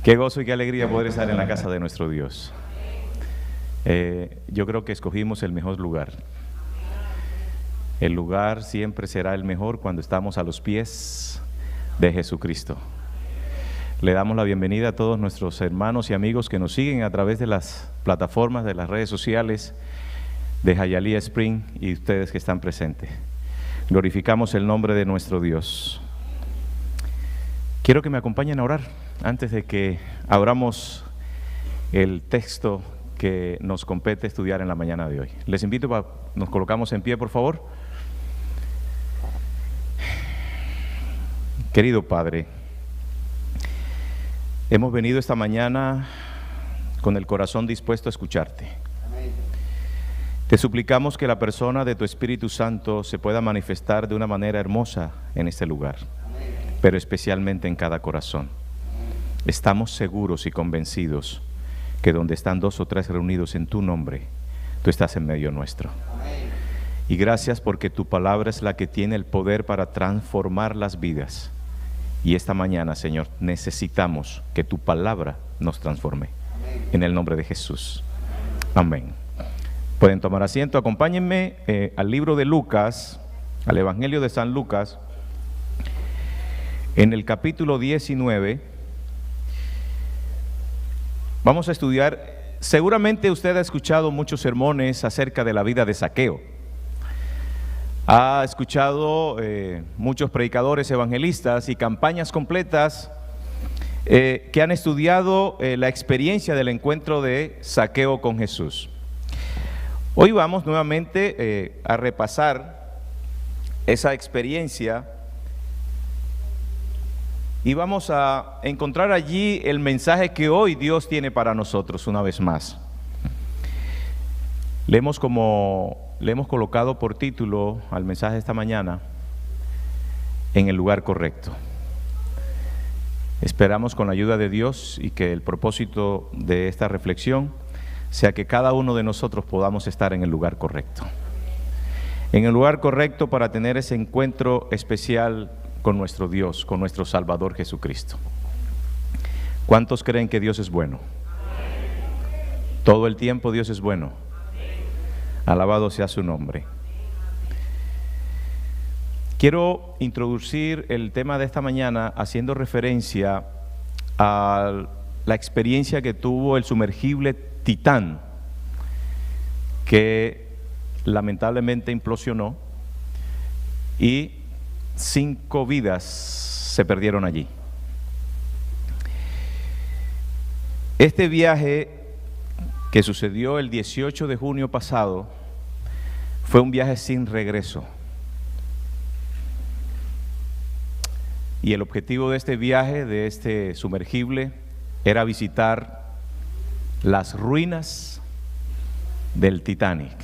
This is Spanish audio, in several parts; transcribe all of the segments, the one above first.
Qué gozo y qué alegría poder estar en la casa de nuestro Dios. Yo creo que escogimos el mejor lugar. El lugar siempre será el mejor cuando estamos a los pies de Jesucristo. Le damos la bienvenida a todos nuestros hermanos y amigos que nos siguen a través de las plataformas, de las redes sociales de Hialeah Spring y ustedes que están presentes. Glorificamos el nombre de nuestro Dios. Quiero que me acompañen a orar antes de que abramos el texto que nos compete estudiar en la mañana de hoy. Les invito a nos colocamos en pie, por favor. Querido Padre, hemos venido esta mañana con el corazón dispuesto a escucharte. Te suplicamos que la persona de tu Espíritu Santo se pueda manifestar de una manera hermosa en este lugar, pero especialmente en cada corazón. Estamos seguros y convencidos que donde están 2 o 3 reunidos en tu nombre, tú estás en medio nuestro. Y gracias porque tu palabra es la que tiene el poder para transformar las vidas. Y esta mañana, Señor, necesitamos que tu palabra nos transforme. En el nombre de Jesús. Amén. Pueden tomar asiento. Acompáñenme al libro de Lucas, al Evangelio de San Lucas, en el capítulo 19. Vamos a estudiar, seguramente usted ha escuchado muchos sermones acerca de la vida de Zaqueo. Ha escuchado muchos predicadores evangelistas y campañas completas que han estudiado la experiencia del encuentro de Zaqueo con Jesús. Hoy vamos nuevamente a repasar esa experiencia y vamos a encontrar allí el mensaje que hoy Dios tiene para nosotros una vez más. Le hemos colocado por título al mensaje de esta mañana, En el lugar correcto. Esperamos con la ayuda de Dios y que el propósito de esta reflexión sea que cada uno de nosotros podamos estar en el lugar correcto. En el lugar correcto para tener ese encuentro especial con nuestro Dios, con nuestro Salvador Jesucristo. ¿Cuántos creen que Dios es bueno? Todo el tiempo Dios es bueno. Alabado sea su nombre. Quiero introducir el tema de esta mañana haciendo referencia a la experiencia que tuvo el sumergible Titán, que lamentablemente implosionó y 5 vidas se perdieron allí. Este viaje que sucedió el 18 de junio pasado fue un viaje sin regreso. Y el objetivo de este viaje, de este sumergible, era visitar las ruinas del Titanic,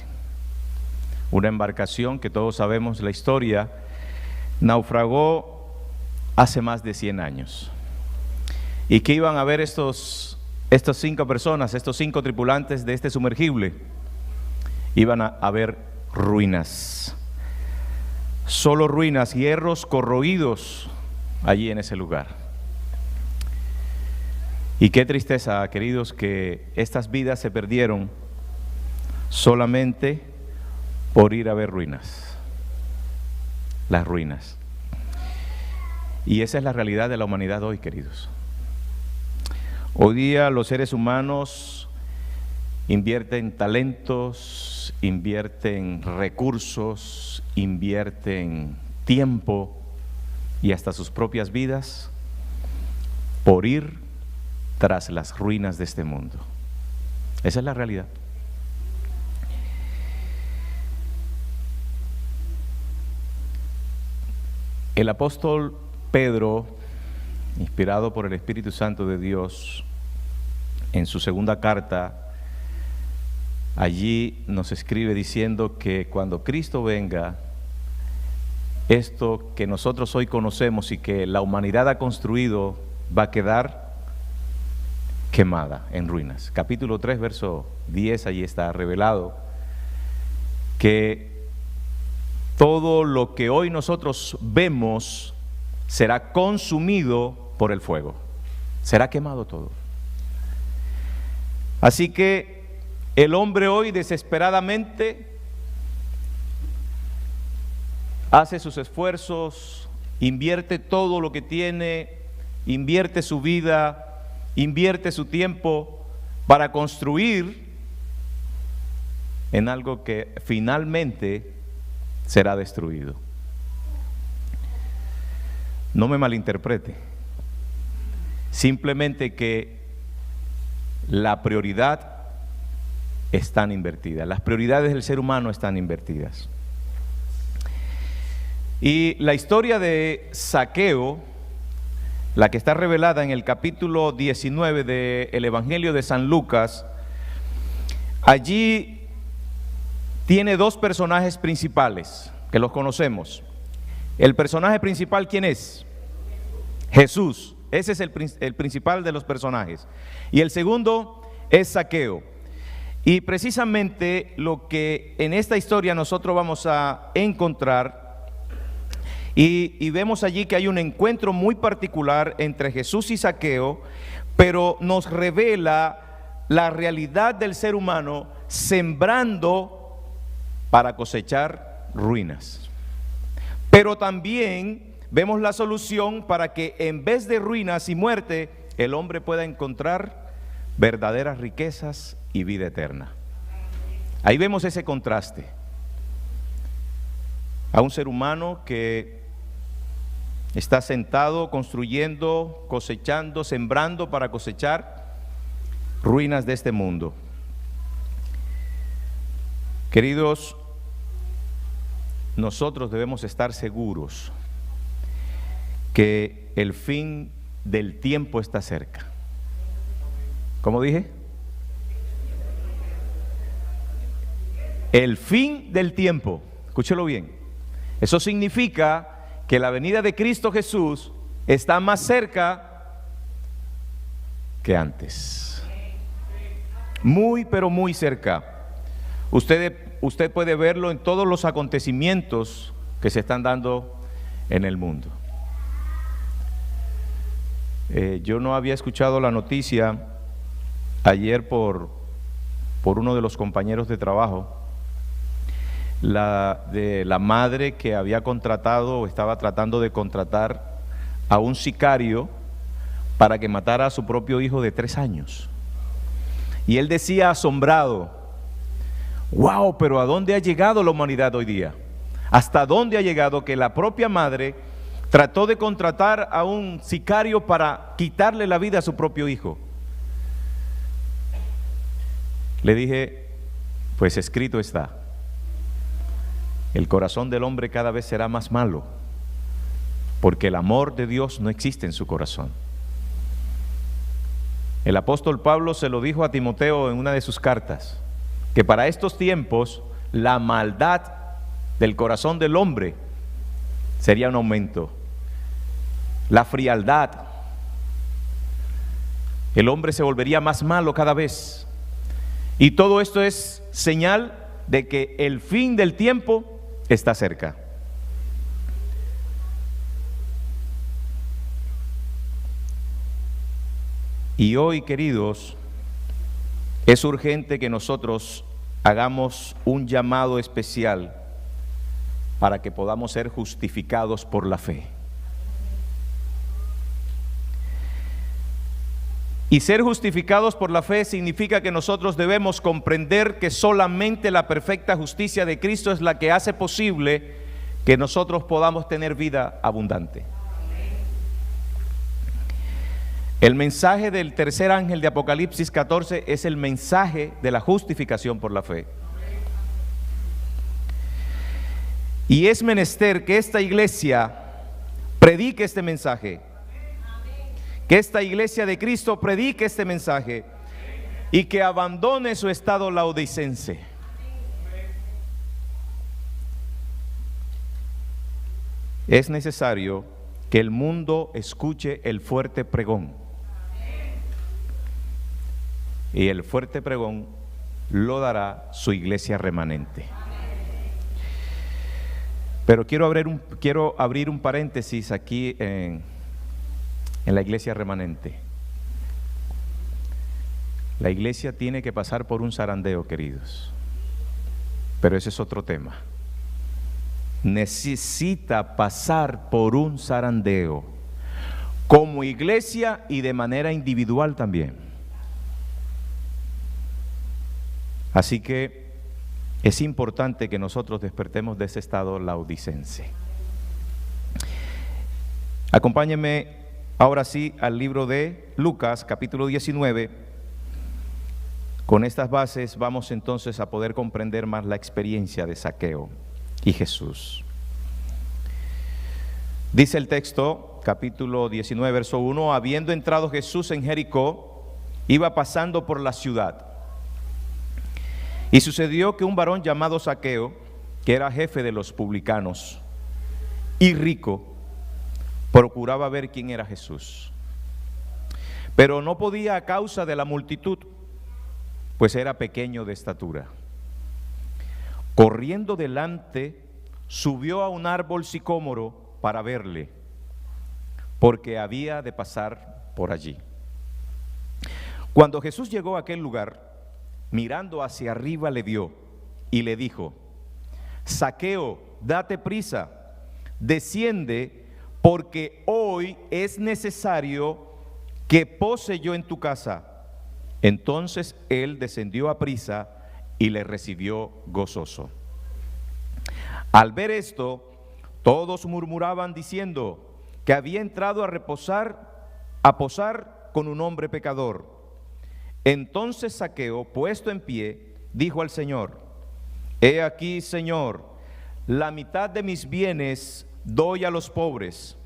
una embarcación que todos sabemos la historia, naufragó hace más de 100 años. ¿Y qué iban a ver estas 5 personas, estos 5 tripulantes de este sumergible? Iban a ver ruinas, solo ruinas, hierros corroídos allí en ese lugar. Y qué tristeza, queridos, que estas vidas se perdieron solamente por ir a ver ruinas, las ruinas. Y esa es la realidad de la humanidad hoy, queridos. Hoy día los seres humanos invierten talentos, invierten recursos, invierten tiempo y hasta sus propias vidas por ir tras las ruinas de este mundo. Esa es la realidad. El apóstol Pedro, inspirado por el Espíritu Santo de Dios, en su segunda carta, allí nos escribe diciendo que cuando Cristo venga, esto que nosotros hoy conocemos y que la humanidad ha construido va a quedar quemada en ruinas. Capítulo 3, verso 10, allí está revelado que todo lo que hoy nosotros vemos será consumido por el fuego. será quemado todo. Así que el hombre hoy desesperadamente hace sus esfuerzos, invierte todo lo que tiene, invierte su vida, invierte su tiempo para construir en algo que finalmente será destruido. No me malinterprete, simplemente que la prioridad están invertidas, las prioridades del ser humano están invertidas. Y la historia de Zaqueo, la que está revelada en el capítulo 19 del Evangelio de San Lucas, allí tiene dos personajes principales que los conocemos. El personaje principal, ¿quién es? Jesús. Ese es el principal de los personajes. Y el segundo es Zaqueo. Y precisamente lo que en esta historia nosotros vamos a encontrar, y vemos allí que hay un encuentro muy particular entre Jesús y Zaqueo, pero nos revela la realidad del ser humano sembrando para cosechar ruinas. Pero también vemos la solución para que en vez de ruinas y muerte, el hombre pueda encontrar verdaderas riquezas y vida eterna. Ahí vemos ese contraste. A un ser humano que está sentado construyendo, cosechando, sembrando para cosechar ruinas de este mundo. Queridos, nosotros debemos estar seguros que el fin del tiempo está cerca. ¿Cómo dije? El fin del tiempo, escúchelo bien. Eso significa que la venida de Cristo Jesús está más cerca que antes. Muy, pero muy cerca. Usted puede verlo en todos los acontecimientos que se están dando en el mundo. Yo no había escuchado la noticia ayer por uno de los compañeros de trabajo, de la madre que había contratado o estaba tratando de contratar a un sicario para que matara a su propio hijo de 3 años. Y él decía asombrado: wow, pero ¿a dónde ha llegado la humanidad hoy día? ¿Hasta dónde ha llegado que la propia madre trató de contratar a un sicario para quitarle la vida a su propio hijo? Le dije, pues escrito está: el corazón del hombre cada vez será más malo, porque el amor de Dios no existe en su corazón. El apóstol Pablo se lo dijo a Timoteo en una de sus cartas, que para estos tiempos la maldad del corazón del hombre sería un aumento. La frialdad, el hombre se volvería más malo cada vez. Y todo esto es señal de que el fin del tiempo está cerca. Y hoy, queridos, es urgente que nosotros hagamos un llamado especial para que podamos ser justificados por la fe. Y ser justificados por la fe significa que nosotros debemos comprender que solamente la perfecta justicia de Cristo es la que hace posible que nosotros podamos tener vida abundante. El mensaje del tercer ángel de Apocalipsis 14 es el mensaje de la justificación por la fe. Y es menester que esta iglesia predique este mensaje, que esta iglesia de Cristo predique este mensaje y que abandone su estado laodicense. Es necesario que el mundo escuche el fuerte pregón. Y el fuerte pregón lo dará su iglesia remanente. Pero quiero abrir un paréntesis aquí en la iglesia remanente. La iglesia tiene que pasar por un zarandeo, queridos. Pero ese es otro tema. Necesita pasar por un zarandeo, como iglesia y de manera individual también. Así que es importante que nosotros despertemos de ese estado laodicense. Acompáñenme ahora sí al libro de Lucas, capítulo 19. Con estas bases vamos entonces a poder comprender más la experiencia de Zaqueo y Jesús. Dice el texto, capítulo 19, verso 1, habiendo entrado Jesús en Jericó, iba pasando por la ciudad. Y sucedió que un varón llamado Zaqueo, que era jefe de los publicanos y rico, procuraba ver quién era Jesús. Pero no podía a causa de la multitud, pues era pequeño de estatura. Corriendo delante, subió a un árbol sicómoro para verle, porque había de pasar por allí. Cuando Jesús llegó a aquel lugar, mirando hacia arriba le vio y le dijo: Zaqueo, date prisa, desciende, porque hoy es necesario que pose yo en tu casa. Entonces él descendió a prisa y le recibió gozoso. Al ver esto, todos murmuraban diciendo que había entrado a posar con un hombre pecador. Entonces Zaqueo, puesto en pie, dijo al Señor: He aquí, Señor, la mitad de mis bienes doy a los pobres,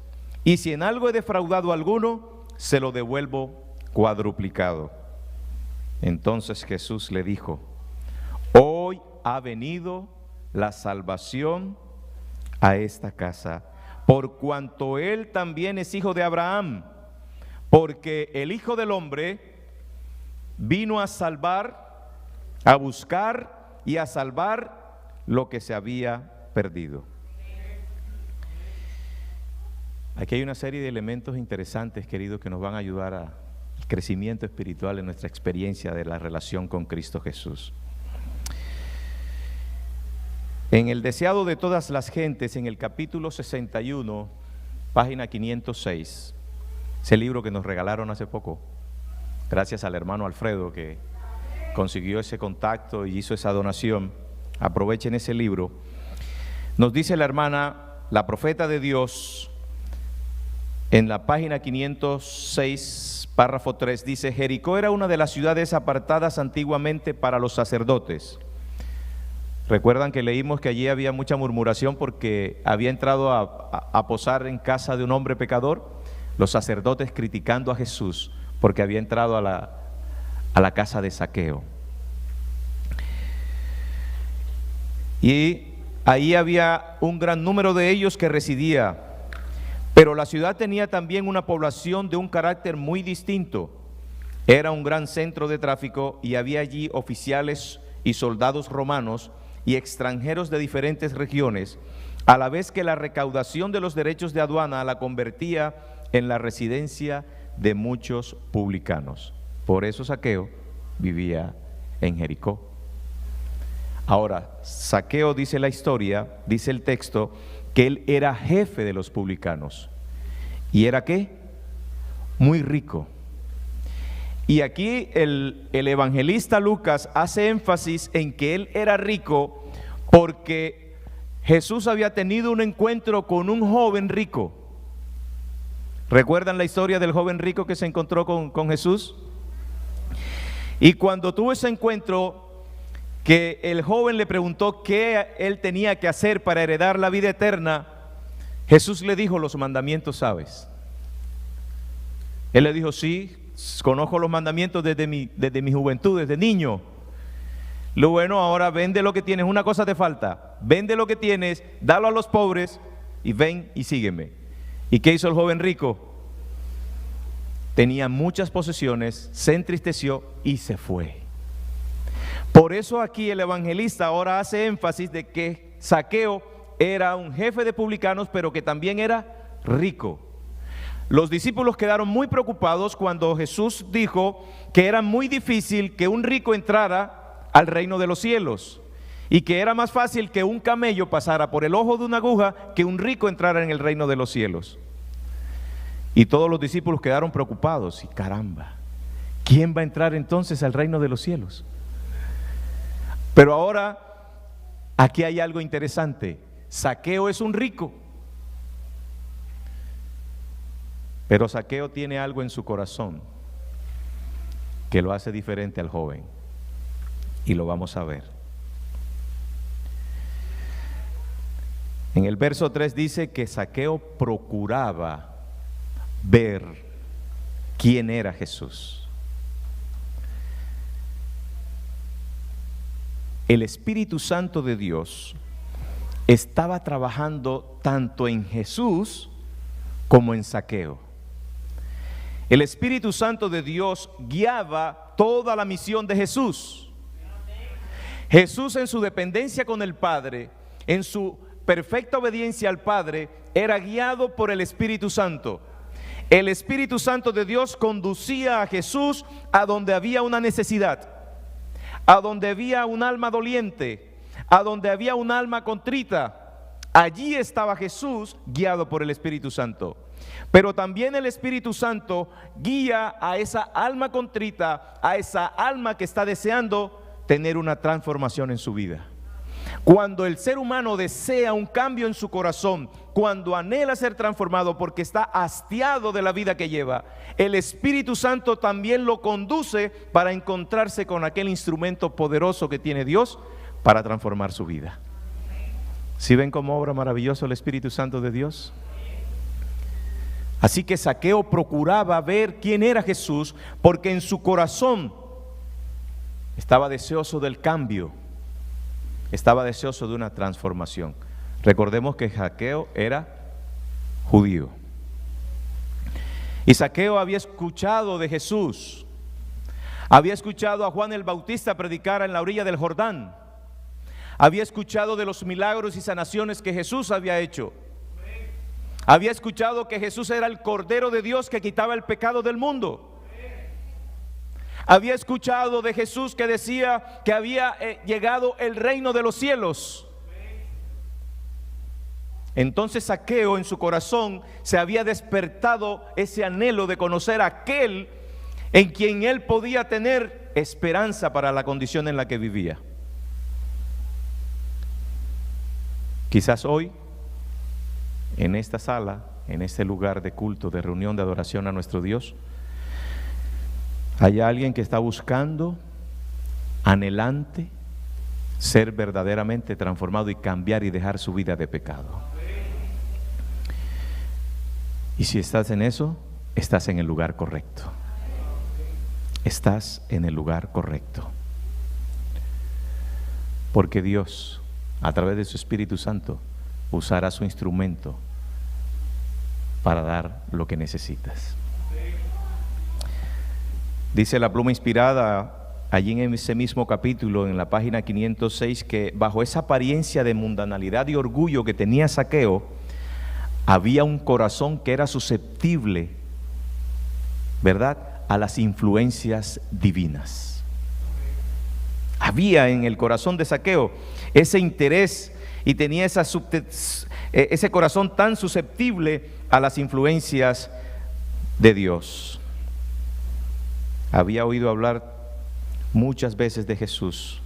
y si en algo he defraudado a alguno, se lo devuelvo cuadruplicado. Entonces Jesús le dijo: Hoy ha venido la salvación a esta casa, por cuanto él también es hijo de Abraham, porque el Hijo del Hombre vino a salvar, a buscar y a salvar lo que se había perdido. Aquí hay una serie de elementos interesantes, queridos, que nos van a ayudar al crecimiento espiritual en nuestra experiencia de la relación con Cristo Jesús. En el deseado de todas las gentes, en el capítulo 61, página 506, ese libro que nos regalaron hace poco, gracias al hermano Alfredo que consiguió ese contacto y hizo esa donación. Aprovechen ese libro. Nos dice la hermana, la profeta de Dios, en la página 506, párrafo 3, dice: Jericó era una de las ciudades apartadas antiguamente para los sacerdotes. Recuerdan que leímos que allí había mucha murmuración porque había entrado a posar en casa de un hombre pecador. Los sacerdotes criticando a Jesús porque había entrado a la casa de Zaqueo. Y ahí había un gran número de ellos que residía, pero la ciudad tenía también una población de un carácter muy distinto. Era un gran centro de tráfico y había allí oficiales y soldados romanos y extranjeros de diferentes regiones, a la vez que la recaudación de los derechos de aduana la convertía en la residencia de muchos publicanos. Por eso Zaqueo vivía en Jericó. Ahora, Zaqueo, dice la historia, dice el texto, que él era jefe de los publicanos. ¿Y era qué? Muy rico. Y aquí el evangelista Lucas hace énfasis en que él era rico porque Jesús había tenido un encuentro con un joven rico. ¿Recuerdan la historia del joven rico que se encontró con Jesús? Y cuando tuvo ese encuentro, que el joven le preguntó qué él tenía que hacer para heredar la vida eterna, Jesús le dijo: los mandamientos sabes. Él le dijo: sí, conozco los mandamientos desde mi juventud, desde niño. Lo bueno, ahora vende lo que tienes, una cosa te falta, vende lo que tienes, dalo a los pobres y ven y sígueme. ¿Y qué hizo el joven rico? Tenía muchas posesiones, se entristeció y se fue. Por eso aquí el evangelista ahora hace énfasis de que Zaqueo era un jefe de publicanos, pero que también era rico. Los discípulos quedaron muy preocupados cuando Jesús dijo que era muy difícil que un rico entrara al reino de los cielos y que era más fácil que un camello pasara por el ojo de una aguja que un rico entrara en el reino de los cielos. Y todos los discípulos quedaron preocupados. Y caramba, ¿quién va a entrar entonces al reino de los cielos? Pero ahora, aquí hay algo interesante. Zaqueo es un rico. Pero Zaqueo tiene algo en su corazón que lo hace diferente al joven. Y lo vamos a ver. En el verso 3 dice que Zaqueo procuraba ver quién era Jesús. El Espíritu Santo de Dios estaba trabajando tanto en Jesús como en Zaqueo. El Espíritu Santo de Dios guiaba toda la misión de Jesús. Jesús, en su dependencia con el Padre, en su perfecta obediencia al Padre, era guiado por el Espíritu Santo. El Espíritu Santo de Dios conducía a Jesús a donde había una necesidad, a donde había un alma doliente, a donde había un alma contrita. Allí estaba Jesús guiado por el Espíritu Santo. Pero también el Espíritu Santo guía a esa alma contrita, a esa alma que está deseando tener una transformación en su vida. Cuando el ser humano desea un cambio en su corazón, cuando anhela ser transformado porque está hastiado de la vida que lleva, el Espíritu Santo también lo conduce para encontrarse con aquel instrumento poderoso que tiene Dios para transformar su vida. ¿Sí ven cómo obra maravilloso el Espíritu Santo de Dios? Así que Zaqueo procuraba ver quién era Jesús, porque en su corazón estaba deseoso del cambio, estaba deseoso de una transformación. Recordemos que Zaqueo era judío. Y Zaqueo había escuchado de Jesús, había escuchado a Juan el Bautista predicar en la orilla del Jordán, había escuchado de los milagros y sanaciones que Jesús había hecho. Había escuchado que Jesús era el Cordero de Dios que quitaba el pecado del mundo. Había escuchado de Jesús que decía que había llegado el reino de los cielos. Entonces Zaqueo, en su corazón se había despertado ese anhelo de conocer a aquel en quien él podía tener esperanza para la condición en la que vivía. Quizás hoy, en esta sala, en este lugar de culto, de reunión, de adoración a nuestro Dios, hay alguien que está buscando, anhelante, ser verdaderamente transformado y cambiar y dejar su vida de pecado. Y si estás en eso, estás en el lugar correcto. Estás en el lugar correcto. Porque Dios, a través de su Espíritu Santo, usará su instrumento para dar lo que necesitas. Dice la pluma inspirada allí en ese mismo capítulo, en la página 506, que bajo esa apariencia de mundanalidad y orgullo que tenía Zaqueo, había un corazón que era susceptible, ¿verdad?, a las influencias divinas. Había en el corazón de Zaqueo ese interés y tenía ese corazón tan susceptible a las influencias de Dios. Había oído hablar muchas veces de Jesús,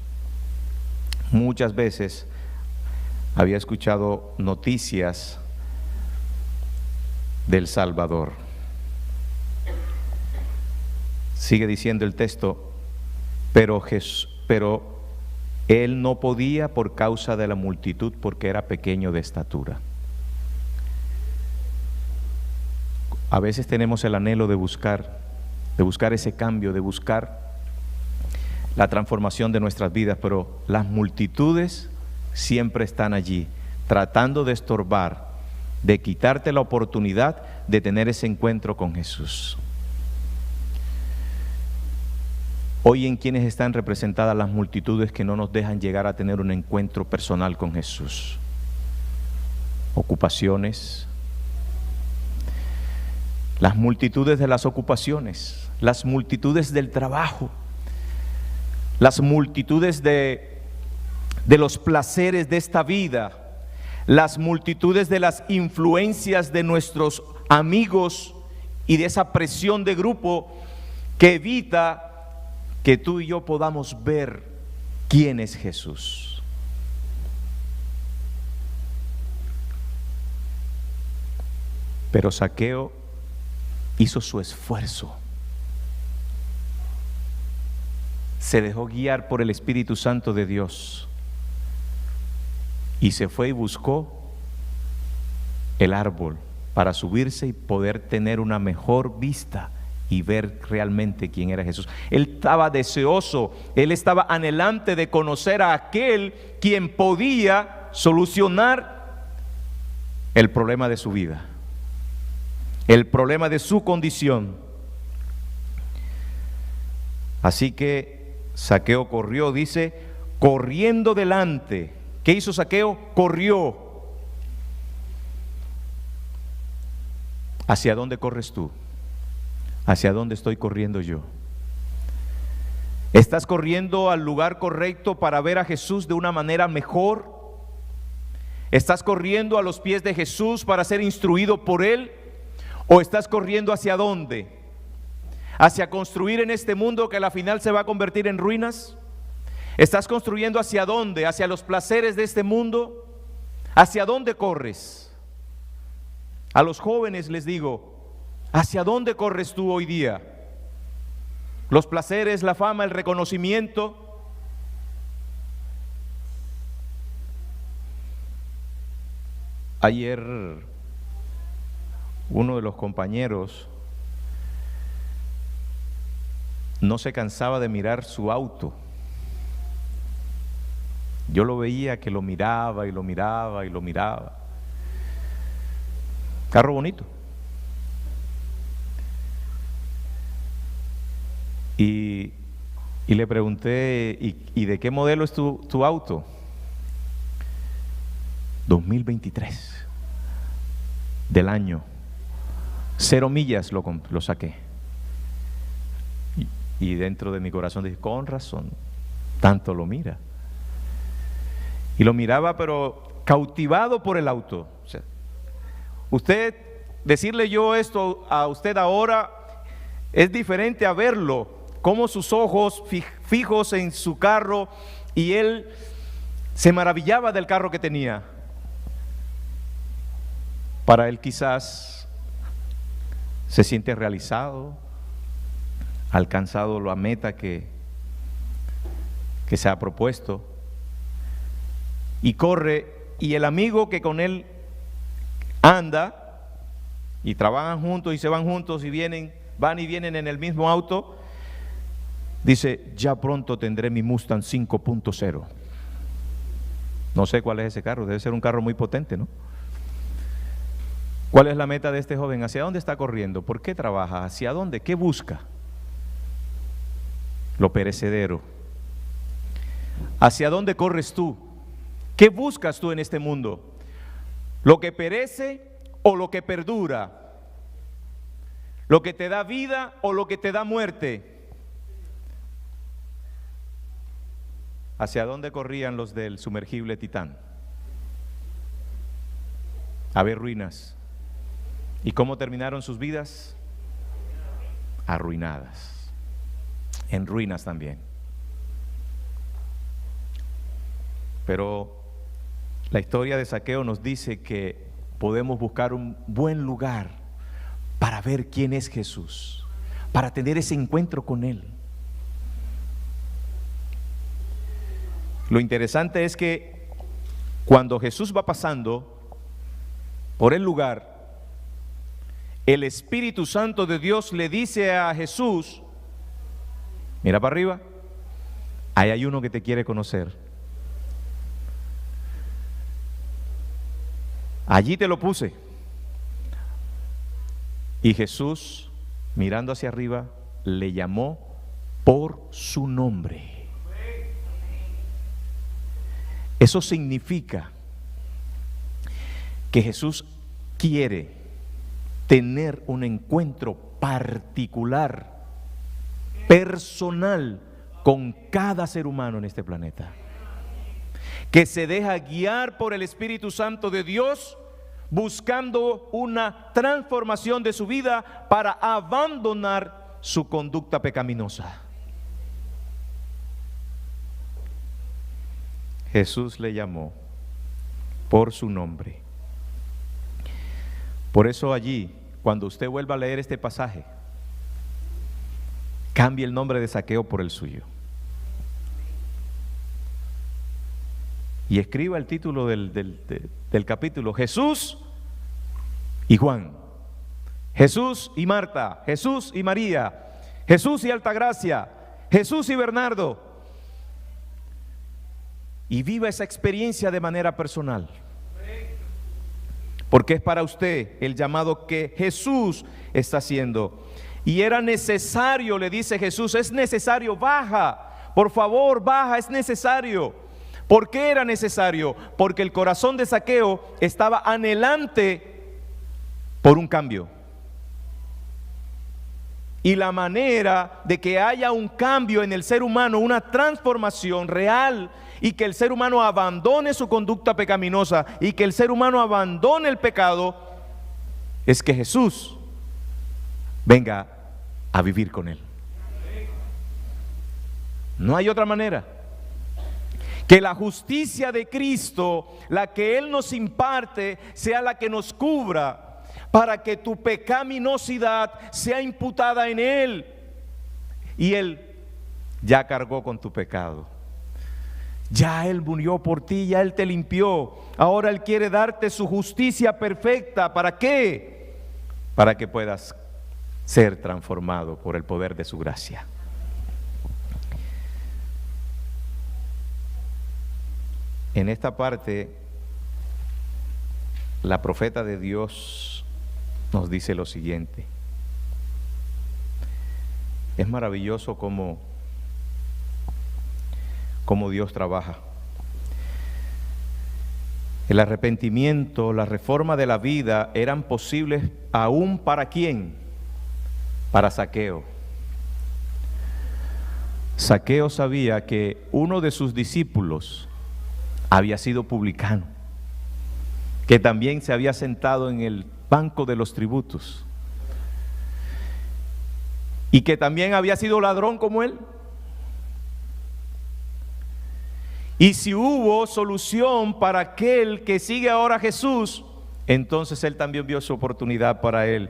muchas veces había escuchado noticias del Salvador. Sigue diciendo el texto, pero él no podía por causa de la multitud, porque era pequeño de estatura. A veces tenemos el anhelo de buscar ese cambio, de buscar la transformación de nuestras vidas, pero las multitudes siempre están allí, tratando de estorbar, de quitarte la oportunidad de tener ese encuentro con Jesús. Hoy, ¿en quiénes están representadas las multitudes que no nos dejan llegar a tener un encuentro personal con Jesús? Ocupaciones, las multitudes de las ocupaciones, las multitudes del trabajo, las multitudes de los placeres de esta vida, las multitudes de las influencias de nuestros amigos y de esa presión de grupo que evita que tú y yo podamos ver quién es Jesús. Pero Zaqueo hizo su esfuerzo, se dejó guiar por el Espíritu Santo de Dios y se fue y buscó el árbol para subirse y poder tener una mejor vista y ver realmente quién era Jesús. Él estaba deseoso, él estaba anhelante de conocer a aquel quien podía solucionar el problema de su vida, el problema de su condición. Así que Zaqueo corrió, dice, corriendo delante. ¿Qué hizo Zaqueo? Corrió. ¿Hacia dónde corres tú? ¿Hacia dónde estoy corriendo yo? ¿Estás corriendo al lugar correcto para ver a Jesús de una manera mejor? ¿Estás corriendo a los pies de Jesús para ser instruido por Él? ¿O estás corriendo hacia dónde? ¿Hacia construir en este mundo que a la final se va a convertir en ruinas? ¿Estás construyendo hacia dónde? ¿Hacia los placeres de este mundo? ¿Hacia dónde corres? A los jóvenes les digo, ¿hacia dónde corres tú hoy día? ¿Los placeres, la fama, el reconocimiento? Ayer uno de los compañeros no se cansaba de mirar su auto. Yo lo veía que lo miraba y lo miraba y lo miraba. Carro bonito. Y le pregunté, ¿y de qué modelo es tu auto? 2023 del año. 0 millas lo saqué. Y dentro de mi corazón dije, con razón, tanto lo mira. Y lo miraba, pero cautivado por el auto. O sea, usted, decirle yo esto a usted ahora es diferente a verlo, como sus ojos fijos en su carro, y él se maravillaba del carro que tenía. Para él quizás se siente realizado, alcanzado la meta que se ha propuesto, y corre, y el amigo que con él anda y trabajan juntos y se van juntos y van y vienen en el mismo auto, dice, ya pronto tendré mi Mustang 5.0. No sé cuál es ese carro, debe ser un carro muy potente, ¿no? ¿Cuál es la meta de este joven? ¿Hacia dónde está corriendo? ¿Por qué trabaja? ¿Hacia dónde? ¿Qué busca? Lo perecedero. ¿Hacia dónde corres tú? ¿Qué buscas tú en este mundo? ¿Lo que perece o lo que perdura? ¿Lo que te da vida o lo que te da muerte? ¿Hacia dónde corrían los del sumergible Titán? A ver ruinas. ¿Y cómo terminaron sus vidas? Arruinadas. En ruinas también. Pero la historia de Zaqueo nos dice que podemos buscar un buen lugar para ver quién es Jesús, para tener ese encuentro con Él. Lo interesante es que cuando Jesús va pasando por el lugar, el Espíritu Santo de Dios le dice a Jesús, mira para arriba, ahí hay uno que te quiere conocer. Allí te lo puse. Y Jesús, mirando hacia arriba, le llamó por su nombre. Eso significa que Jesús quiere tener un encuentro particular, personal, con cada ser humano en este planeta. Que se deja guiar por el Espíritu Santo de Dios, buscando una transformación de su vida para abandonar su conducta pecaminosa. Jesús le llamó por su nombre. Por eso allí, cuando usted vuelva a leer este pasaje, cambie el nombre de Zaqueo por el suyo. Y escriba el título del capítulo: Jesús y Juan, Jesús y Marta, Jesús y María, Jesús y Altagracia, Jesús y Bernardo. Y viva esa experiencia de manera personal, porque es para usted el llamado que Jesús está haciendo. Y era necesario, le dice Jesús, es necesario, baja, por favor, baja, es necesario. ¿Por qué era necesario? Porque el corazón de Zaqueo estaba anhelante por un cambio. Y la manera de que haya un cambio en el ser humano, una transformación real, y que el ser humano abandone su conducta pecaminosa y que el ser humano abandone el pecado, es que Jesús venga a vivir con él. No hay otra manera. Que la justicia de Cristo, la que Él nos imparte, sea la que nos cubra, para que tu pecaminosidad sea imputada en Él. Y Él ya cargó con tu pecado. Ya Él murió por ti, ya Él te limpió. Ahora Él quiere darte su justicia perfecta. ¿Para qué? Para que puedas ser transformado por el poder de su gracia. En esta parte, la profeta de Dios nos dice lo siguiente. Es maravilloso cómo Dios trabaja. El arrepentimiento, la reforma de la vida eran posibles aún para ¿quién? Para Zaqueo. Zaqueo sabía que uno de sus discípulos había sido publicano, que también se había sentado en el banco de los tributos y que también había sido ladrón como él. Y si hubo solución para aquel que sigue ahora a Jesús, entonces él también vio su oportunidad para él.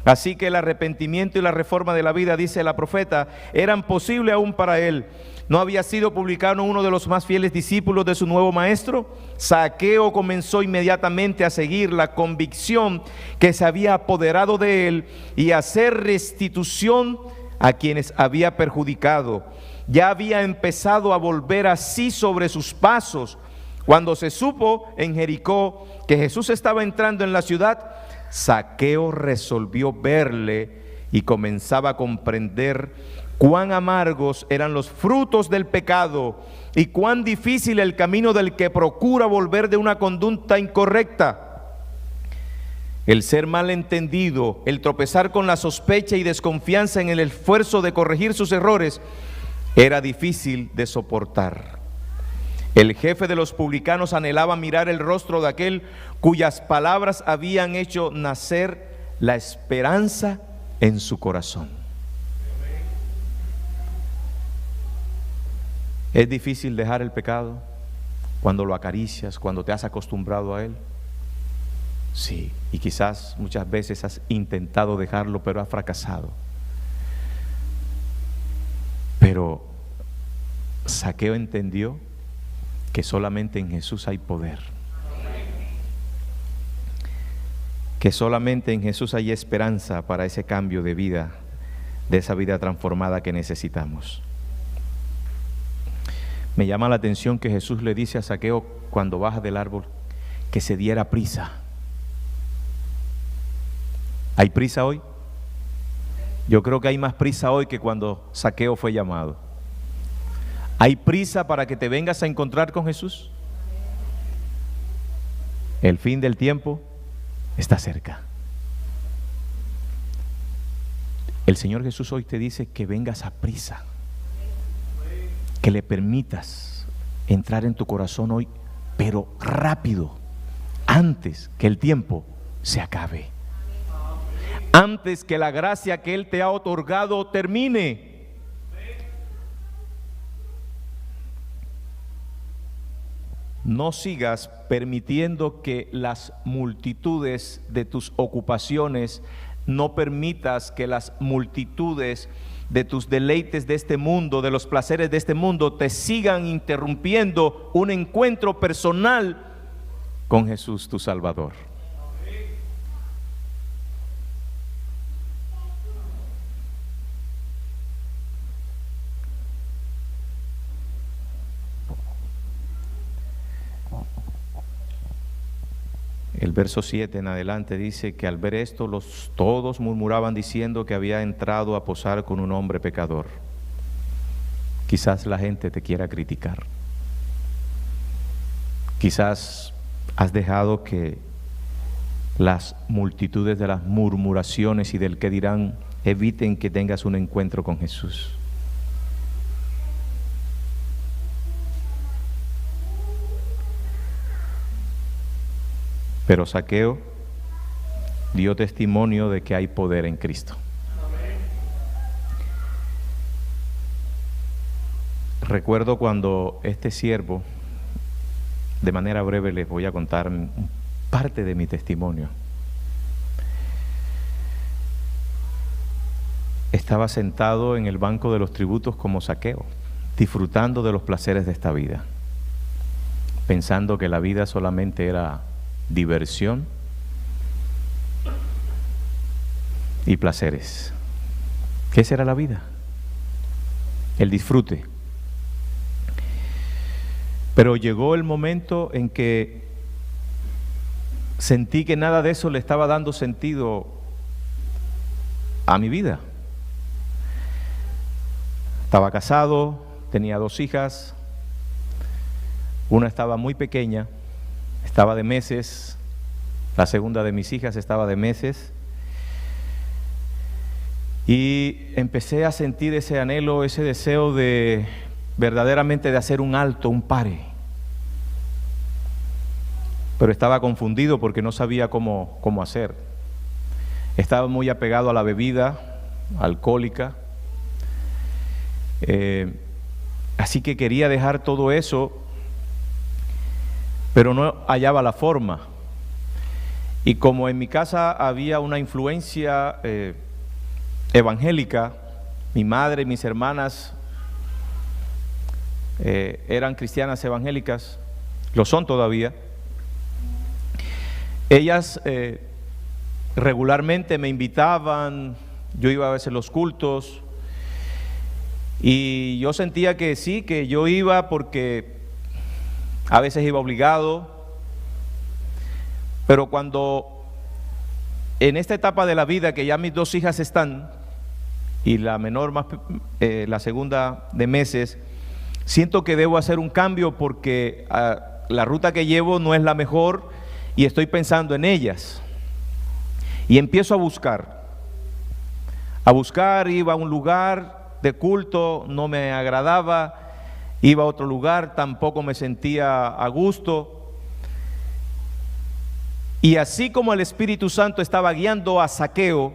Así que el arrepentimiento y la reforma de la vida, dice la profeta, eran posibles aún para él. ¿No había sido publicano uno de los más fieles discípulos de su nuevo maestro? Zaqueo comenzó inmediatamente a seguir la convicción que se había apoderado de él y a hacer restitución a quienes había perjudicado. Ya había empezado a volver así sobre sus pasos. Cuando se supo en Jericó que Jesús estaba entrando en la ciudad, Zaqueo resolvió verle y comenzaba a comprender cuán amargos eran los frutos del pecado y cuán difícil el camino del que procura volver de una conducta incorrecta. El ser malentendido, el tropezar con la sospecha y desconfianza en el esfuerzo de corregir sus errores, era difícil de soportar. El jefe de los publicanos anhelaba mirar el rostro de aquel cuyas palabras habían hecho nacer la esperanza en su corazón. ¿Es difícil dejar el pecado cuando lo acaricias, cuando te has acostumbrado a él? Sí, y quizás muchas veces has intentado dejarlo, pero has fracasado. Pero Zaqueo entendió que solamente en Jesús hay poder, que solamente en Jesús hay esperanza para ese cambio de vida, de esa vida transformada que necesitamos. Me llama la atención que Jesús le dice a Zaqueo cuando baja del árbol que se diera prisa. ¿Hay prisa hoy? Yo creo que hay más prisa hoy que cuando Zaqueo fue llamado. ¿Hay prisa para que te vengas a encontrar con Jesús? El fin del tiempo está cerca. El Señor Jesús hoy te dice que vengas a prisa, que le permitas entrar en tu corazón hoy, pero rápido, antes que el tiempo se acabe, antes que la gracia que Él te ha otorgado termine. No sigas permitiendo que las multitudes de tus ocupaciones, no permitas que las multitudes de tus deleites de este mundo, de los placeres de este mundo, te sigan interrumpiendo un encuentro personal con Jesús tu Salvador. El verso 7 en adelante dice que al ver esto todos murmuraban diciendo que había entrado a posar con un hombre pecador. Quizás la gente te quiera criticar. Quizás has dejado que las multitudes de las murmuraciones y del que dirán eviten que tengas un encuentro con Jesús. Pero Zaqueo dio testimonio de que hay poder en Cristo. Recuerdo cuando este siervo, de manera breve les voy a contar parte de mi testimonio. Estaba sentado en el banco de los tributos como Zaqueo, disfrutando de los placeres de esta vida, pensando que la vida solamente era diversión y placeres. ¿Qué esa era la vida? El disfrute. Pero llegó el momento en que sentí que nada de eso le estaba dando sentido a mi vida. Estaba casado, tenía 2 hijas, una estaba muy pequeña, estaba de meses, la segunda de mis hijas estaba de meses, y empecé a sentir ese anhelo, ese deseo de verdaderamente de hacer un alto, un pare. Pero estaba confundido porque no sabía cómo hacer. Estaba muy apegado a la bebida alcohólica, así que quería dejar todo eso, pero no hallaba la forma. Y como en mi casa había una influencia evangélica, mi madre y mis hermanas eran cristianas evangélicas, lo son todavía. Ellas regularmente me invitaban, yo iba a veces a los cultos, y yo sentía que sí, que yo iba porque a veces iba obligado, pero cuando en esta etapa de la vida que ya mis 2 hijas están, y la menor la segunda de meses, siento que debo hacer un cambio porque la ruta que llevo no es la mejor y estoy pensando en ellas. Y empiezo a buscar, iba a un lugar de culto, no me agradaba, iba a otro lugar, tampoco me sentía a gusto. Y así como el Espíritu Santo estaba guiando a Zaqueo,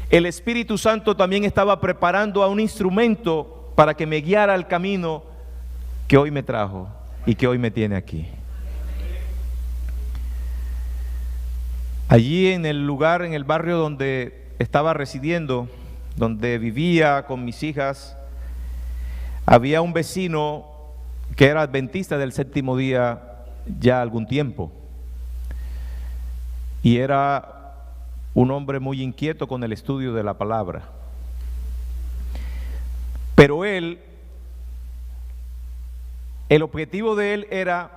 el Espíritu Santo también estaba preparando a un instrumento para que me guiara al camino que hoy me trajo y que hoy me tiene aquí. Allí en el lugar, en el barrio donde estaba residiendo, donde vivía con mis hijas, había un vecino que era adventista del 7º día ya algún tiempo, y era un hombre muy inquieto con el estudio de la palabra. Pero el objetivo de él era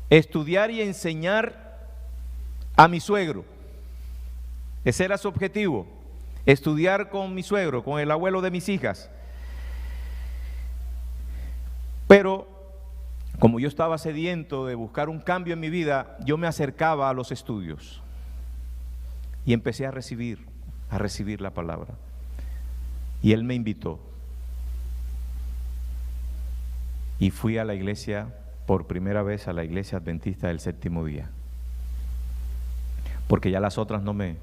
estudiar y enseñar a mi suegro. Ese era su objetivo, estudiar con mi suegro, con el abuelo de mis hijas. Pero como yo estaba sediento de buscar un cambio en mi vida, yo me acercaba a los estudios y empecé a recibir a recibir la palabra. Y él me invitó. Y fui a la iglesia, por primera vez a la iglesia adventista del séptimo día. Porque ya las otras no me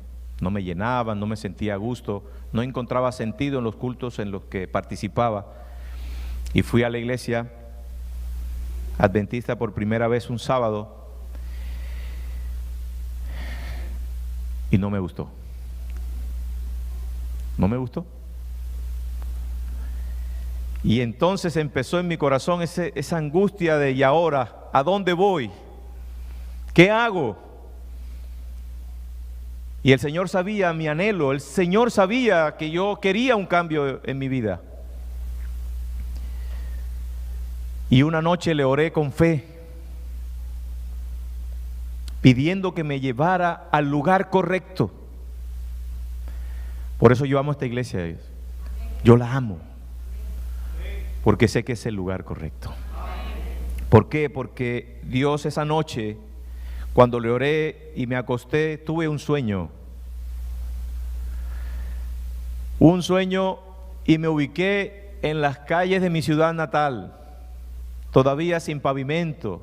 llenaban, no me sentía a gusto, no encontraba sentido en los cultos en los que participaba. Y fui a la iglesia adventista por primera vez un sábado y no me gustó. No me gustó. Y entonces empezó en mi corazón esa angustia de ¿y ahora? ¿A dónde voy? ¿Qué hago? Y el Señor sabía mi anhelo, el Señor sabía que yo quería un cambio en mi vida. Y una noche le oré con fe, pidiendo que me llevara al lugar correcto. Por eso yo amo esta iglesia. Yo la amo, porque sé que es el lugar correcto. ¿Por qué? Porque Dios esa noche, cuando le oré y me acosté, tuve un sueño. Un sueño y me ubiqué en las calles de mi ciudad natal, todavía sin pavimento.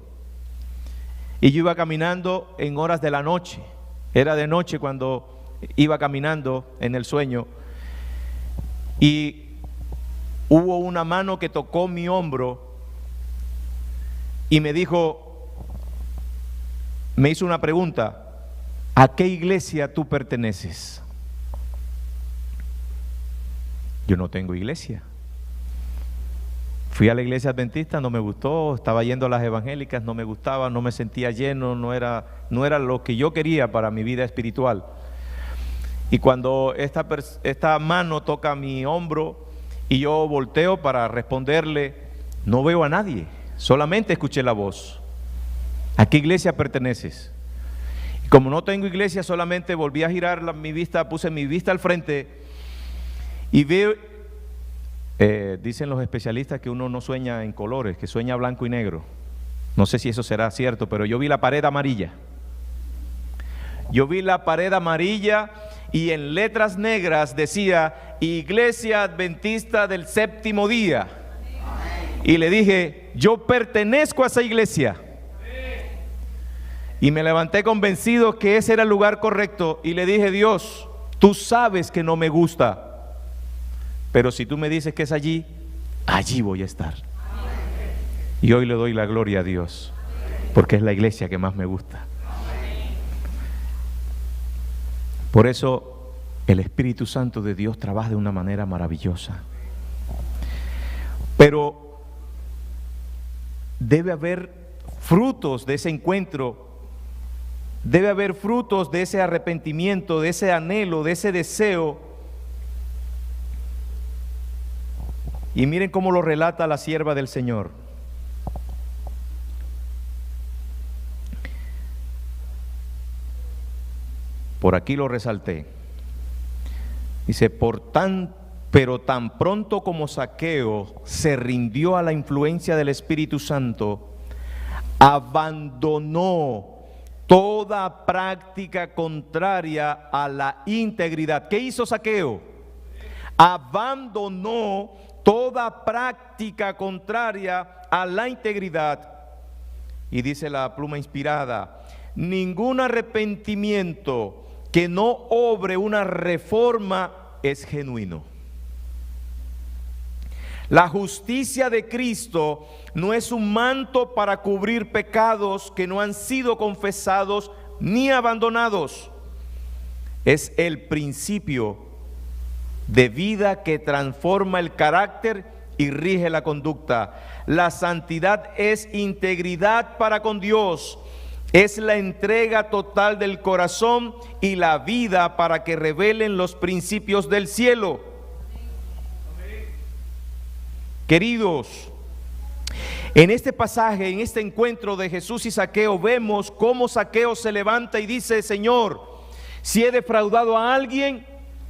Y yo iba caminando en horas de la noche. Era de noche cuando iba caminando en el sueño. Y hubo una mano que tocó mi hombro y me dijo, me hizo una pregunta: ¿a qué iglesia tú perteneces? Yo no tengo iglesia. Fui a la iglesia adventista, no me gustó. Estaba yendo a las evangélicas, no me gustaba, no me sentía lleno, no era lo que yo quería para mi vida espiritual. Y cuando esta mano toca mi hombro y yo volteo para responderle, no veo a nadie, solamente escuché la voz. ¿A qué iglesia perteneces? Y como no tengo iglesia, solamente volví a girar mi vista, puse mi vista al frente y veo, dicen los especialistas que uno no sueña en colores, que sueña blanco y negro. No sé si eso será cierto, pero yo vi la pared amarilla. Yo vi la pared amarilla y en letras negras decía Iglesia Adventista del Séptimo Día. Y le dije, yo pertenezco a esa iglesia. Y me levanté convencido que ese era el lugar correcto y le dije, Dios, tú sabes que no me gusta, pero si tú me dices que es allí, allí voy a estar. Y hoy le doy la gloria a Dios, porque es la iglesia que más me gusta. Por eso el Espíritu Santo de Dios trabaja de una manera maravillosa. Pero debe haber frutos de ese encuentro, debe haber frutos de ese arrepentimiento, de ese anhelo, de ese deseo. Y miren cómo lo relata la sierva del Señor. Por aquí lo resalté. Dice, pero tan pronto como Zaqueo se rindió a la influencia del Espíritu Santo, abandonó toda práctica contraria a la integridad. ¿Qué hizo Zaqueo? Abandonó toda práctica contraria a la integridad. Y dice la pluma inspirada, ningún arrepentimiento que no obre una reforma es genuino. La justicia de Cristo no es un manto para cubrir pecados que no han sido confesados ni abandonados. Es el principio de vida que transforma el carácter y rige la conducta. La santidad es integridad para con Dios. Es la entrega total del corazón y la vida para que revelen los principios del cielo. Queridos, en este pasaje, en este encuentro de Jesús y Zaqueo, vemos cómo Zaqueo se levanta y dice, Señor, si he defraudado a alguien,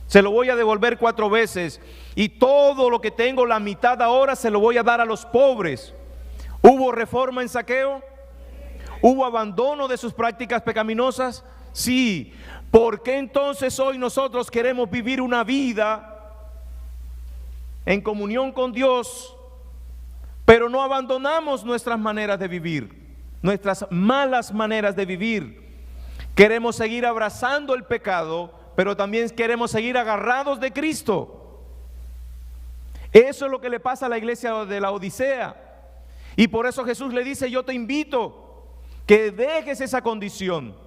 se lo voy a devolver 4 veces. Y todo lo que tengo, la mitad ahora, se lo voy a dar a los pobres. ¿Hubo reforma en Zaqueo? ¿Hubo abandono de sus prácticas pecaminosas? Sí, ¿Por qué entonces hoy nosotros queremos vivir una vida en comunión con Dios, pero no abandonamos nuestras maneras de vivir, nuestras malas maneras de vivir? Queremos seguir abrazando el pecado, pero también queremos seguir agarrados de Cristo. Eso es lo que le pasa a la iglesia de la Odisea. Y por eso Jesús le dice: yo te invito que dejes esa condición.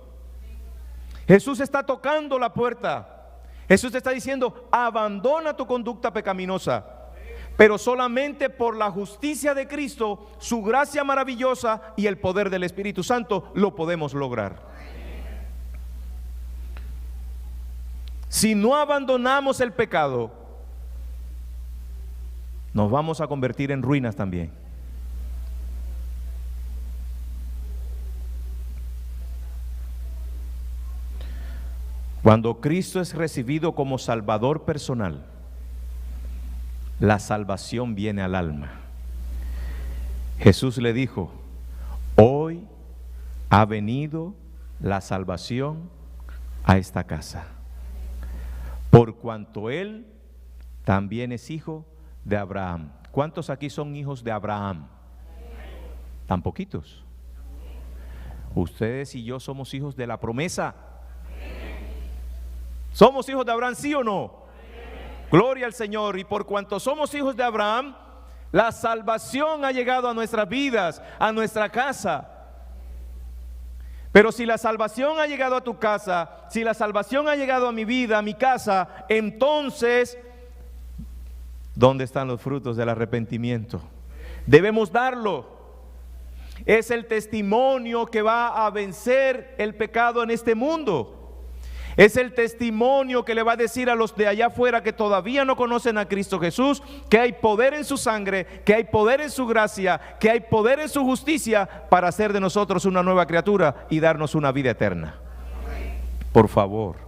Jesús está tocando la puerta. Jesús te está diciendo: abandona tu conducta pecaminosa, pero solamente por la justicia de Cristo, su gracia maravillosa y el poder del Espíritu Santo lo podemos lograr. Si no abandonamos el pecado, nos vamos a convertir en ruinas también. Cuando Cristo es recibido como Salvador personal, la salvación viene al alma. Jesús le dijo: hoy ha venido la salvación a esta casa, por cuanto Él también es hijo de Abraham. ¿Cuántos aquí son hijos de Abraham? Tan poquitos. Ustedes y yo somos hijos de la promesa. ¿Somos hijos de Abraham, sí o no? Gloria al Señor. Y por cuanto somos hijos de Abraham, la salvación ha llegado a nuestras vidas, a nuestra casa. Pero si la salvación ha llegado a tu casa, si la salvación ha llegado a mi vida, a mi casa, entonces, ¿dónde están los frutos del arrepentimiento? Debemos darlo. Es el testimonio que va a vencer el pecado en este mundo. Es el testimonio que le va a decir a los de allá afuera que todavía no conocen a Cristo Jesús, que hay poder en su sangre, que hay poder en su gracia, que hay poder en su justicia para hacer de nosotros una nueva criatura y darnos una vida eterna. Por favor,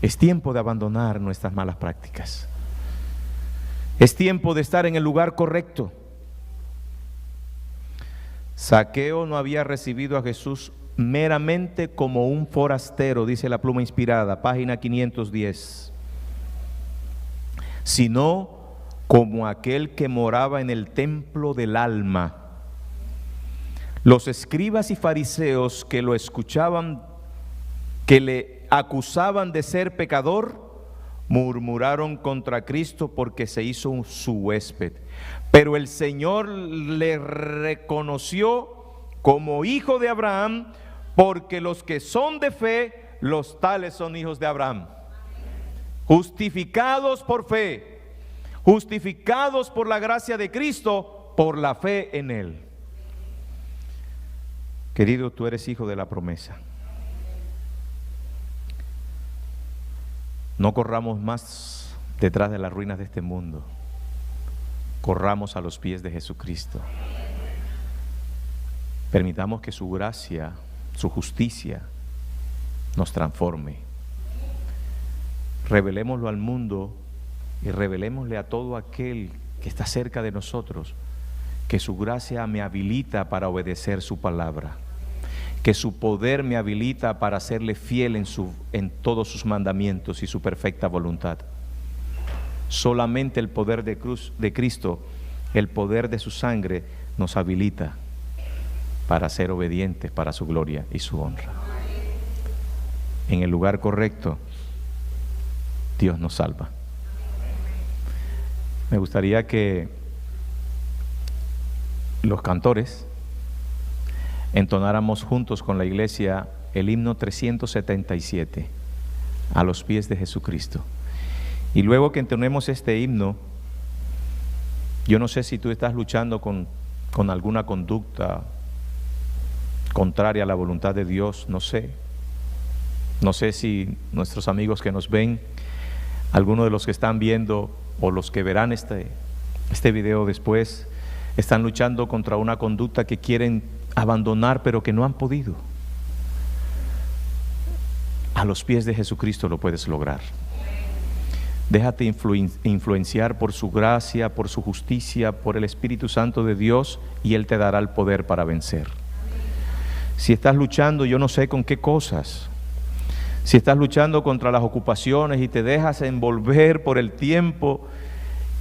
es tiempo de abandonar nuestras malas prácticas. Es tiempo de estar en el lugar correcto. Zaqueo no había recibido a Jesús meramente como un forastero, dice la pluma inspirada, página 510, sino como aquel que moraba en el templo del alma. Los escribas y fariseos que lo escuchaban, que le acusaban de ser pecador, murmuraron contra Cristo porque se hizo su huésped. Pero el Señor le reconoció como hijo de Abraham, porque los que son de fe, los tales son hijos de Abraham. Justificados por fe, justificados por la gracia de Cristo, por la fe en Él. Querido, tú eres hijo de la promesa. No corramos más detrás de las ruinas de este mundo. Corramos a los pies de Jesucristo. Permitamos que su gracia, su justicia nos transforme. Revelémoslo al mundo y revelémosle a todo aquel que está cerca de nosotros que su gracia me habilita para obedecer su palabra, que su poder me habilita para serle fiel en todos sus mandamientos y su perfecta voluntad. Solamente el poder de Cristo, el poder de su sangre nos habilita para ser obedientes para su gloria y su honra. En el lugar correcto, Dios nos salva. Me gustaría que los cantores entonáramos juntos con la iglesia el himno 377, a los pies de Jesucristo. Y luego que entonemos este himno, yo no sé si tú estás luchando con alguna conducta contraria a la voluntad de Dios, no sé. No sé si nuestros amigos que nos ven, algunos de los que están viendo o los que verán este video después, están luchando contra una conducta que quieren abandonar pero que no han podido. A los pies de Jesucristo lo puedes lograr. Déjate influenciar por su gracia, por su justicia, por el Espíritu Santo de Dios, y Él te dará el poder para vencer. Si estás luchando, yo no sé con qué cosas, Si estás luchando contra las ocupaciones y te dejas envolver por el tiempo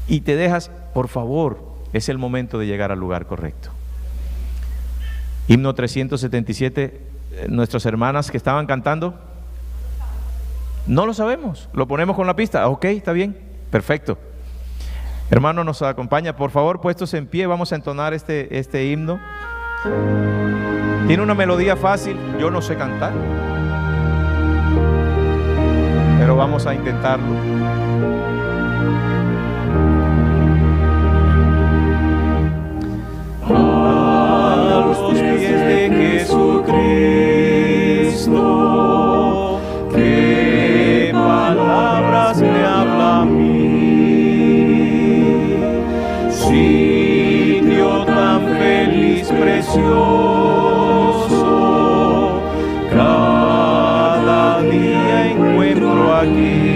y te dejas, por favor, es el momento de llegar al lugar correcto. Himno 377, nuestras hermanas que estaban cantando, no lo sabemos, lo ponemos con la pista. Ok, está bien, perfecto. Hermano, nos acompaña, por favor, puestos en pie, vamos a entonar este himno. Tiene una melodía fácil, yo no sé cantar, pero vamos a intentarlo. A los pies de Jesucristo, qué palabras me habla a mí, sitio tan feliz, precioso, cada día encuentro aquí,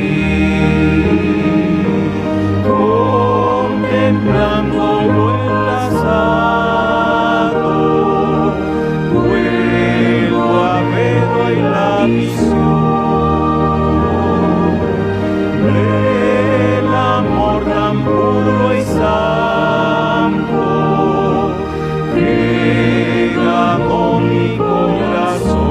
contemplando lo enlazado, vuelvo a ver hoy la visión del amor tan puro y santo que ganó mi corazón.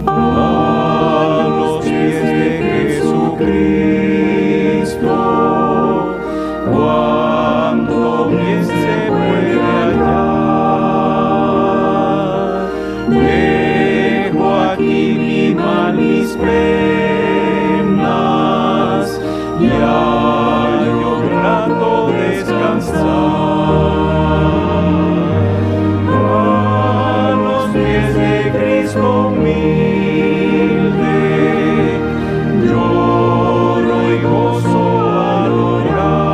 A los pies de Jesucristo, cuando bien se puede hallar, dejo aquí mi mal, mis penas, y hallo grato descansar. A los pies de Cristo humilde, lloro y gozo al orar,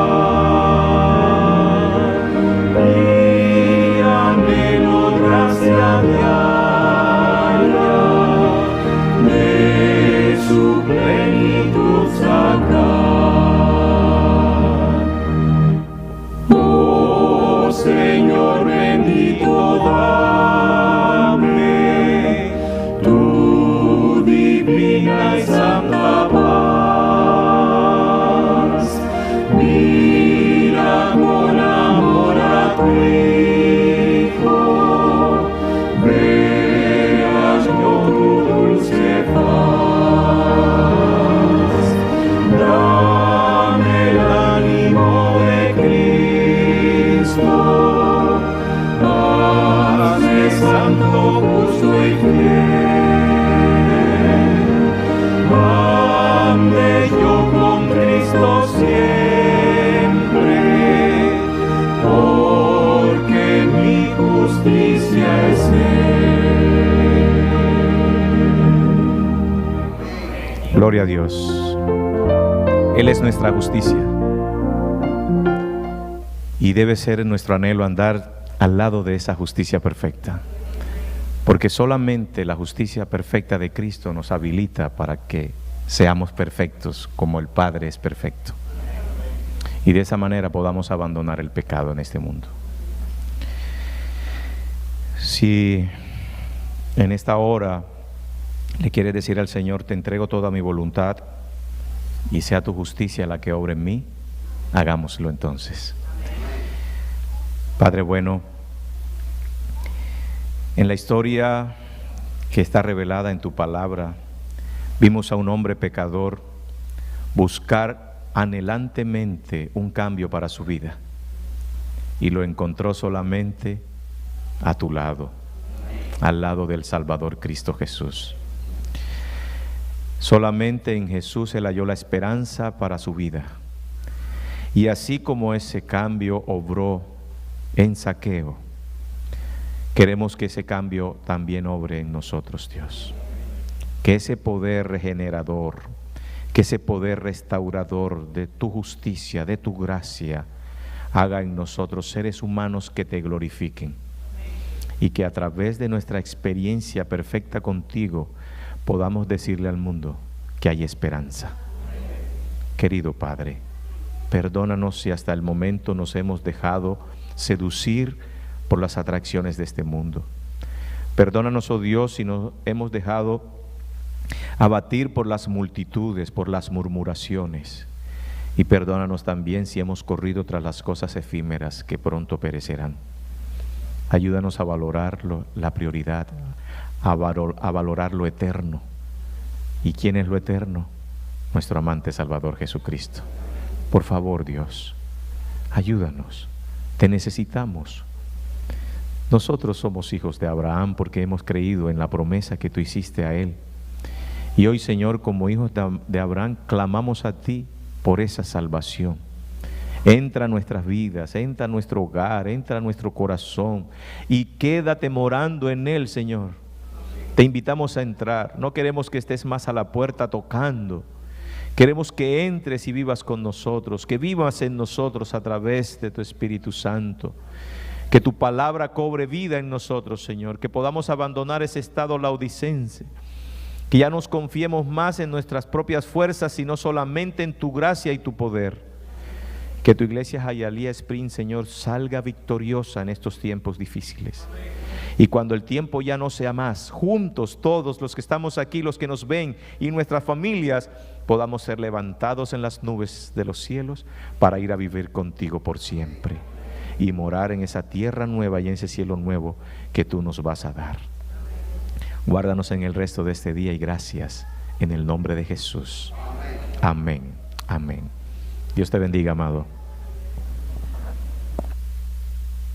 y anhelo gracia diaria de su plenitud sacar. Oh Señor bendito, dame tu divina y santa paz. Mira con amor a tu Hijo, veas yo tu dulce faz. Dame el ánimo de Cristo, hazme santo, justo y fiel. Ande yo con Cristo siempre, porque mi justicia es Él. Gloria a Dios. Él es nuestra justicia. Y debe ser nuestro anhelo andar al lado de esa justicia perfecta. Porque solamente la justicia perfecta de Cristo nos habilita para que seamos perfectos como el Padre es perfecto. Y de esa manera podamos abandonar el pecado en este mundo. Si en esta hora le quieres decir al Señor, te entrego toda mi voluntad y sea tu justicia la que obre en mí, hagámoslo entonces. Padre bueno, en la historia que está revelada en tu palabra, vimos a un hombre pecador buscar anhelantemente un cambio para su vida y lo encontró solamente a tu lado, al lado del Salvador Cristo Jesús. Solamente en Jesús él halló la esperanza para su vida. Y así como ese cambio obró en Zaqueo, queremos que ese cambio también obre en nosotros, Dios. Que ese poder regenerador, que ese poder restaurador de tu justicia, de tu gracia, haga en nosotros seres humanos que te glorifiquen. Y que a través de nuestra experiencia perfecta contigo podamos decirle al mundo que hay esperanza. Querido Padre, perdónanos si hasta el momento nos hemos dejado seducir por las atracciones de este mundo. Perdónanos, oh Dios, si nos hemos dejado abatir por las multitudes, por las murmuraciones. Y perdónanos también si hemos corrido tras las cosas efímeras que pronto perecerán. Ayúdanos a valorar la prioridad, a valorar lo eterno. ¿Y quién es lo eterno? Nuestro amante Salvador Jesucristo. Por favor, Dios, ayúdanos. Te necesitamos. Nosotros somos hijos de Abraham porque hemos creído en la promesa que tú hiciste a él. Y hoy, Señor, como hijos de Abraham, clamamos a ti por esa salvación. Entra a nuestras vidas, entra a nuestro hogar, entra a nuestro corazón y quédate morando en él, Señor. Te invitamos a entrar. No queremos que estés más a la puerta tocando. Queremos que entres y vivas con nosotros, que vivas en nosotros a través de tu Espíritu Santo. Que tu palabra cobre vida en nosotros, Señor. Que podamos abandonar ese estado laodicense. Que ya nos confiemos más en nuestras propias fuerzas, sino solamente en tu gracia y tu poder. Que tu iglesia Hialeah Spring, Señor, salga victoriosa en estos tiempos difíciles. Y cuando el tiempo ya no sea más, juntos todos los que estamos aquí, los que nos ven y nuestras familias, podamos ser levantados en las nubes de los cielos para ir a vivir contigo por siempre y morar en esa tierra nueva y en ese cielo nuevo que tú nos vas a dar. Guárdanos en el resto de este día y gracias en el nombre de Jesús. Amén. Amén. Dios te bendiga, amado.